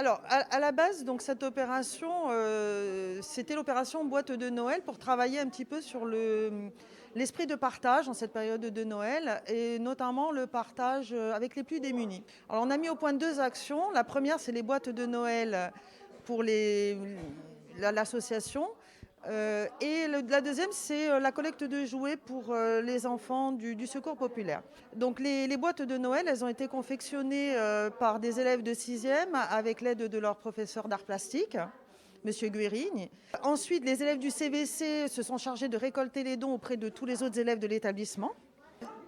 Alors, à la base, donc cette opération, c'était l'opération boîte de Noël pour travailler un petit peu sur l'esprit de partage en cette période de Noël et notamment le partage avec les plus démunis. Alors, on a mis au point 2 actions. La première, c'est les boîtes de Noël pour l'association. Et la deuxième, c'est la collecte de jouets pour les enfants du Secours populaire. Donc les boîtes de Noël, elles ont été confectionnées par des élèves de 6e avec l'aide de leur professeur d'art plastique, Monsieur Guérigne. Ensuite, les élèves du CVC se sont chargés de récolter les dons auprès de tous les autres élèves de l'établissement.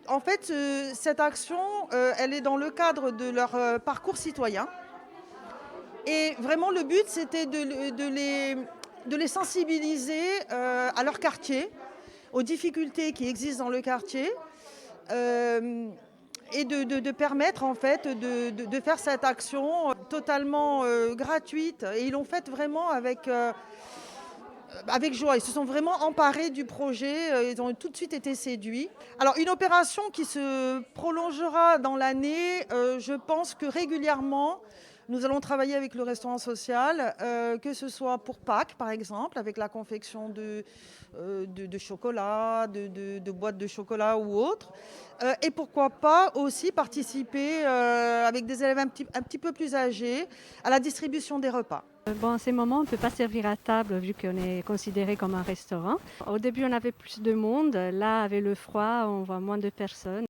En fait, cette action, elle est dans le cadre de leur parcours citoyen. Et vraiment, le but, c'était de les sensibiliser à leur quartier, aux difficultés qui existent dans le quartier, et de permettre en fait de faire cette action totalement gratuite. Et ils l'ont faite vraiment avec joie. Ils se sont vraiment emparés du projet. Ils ont tout de suite été séduits. Alors, une opération qui se prolongera dans l'année, je pense que régulièrement, nous allons travailler avec le restaurant social, que ce soit pour Pâques, par exemple, avec la confection de chocolat, de boîtes de chocolat ou autres. Et pourquoi pas aussi participer avec des élèves un petit peu plus âgés à la distribution des repas. Bon, à ces moments, on ne peut pas servir à table vu qu'on est considéré comme un restaurant. Au début, on avait plus de monde. Là, avec le froid, on voit moins de personnes.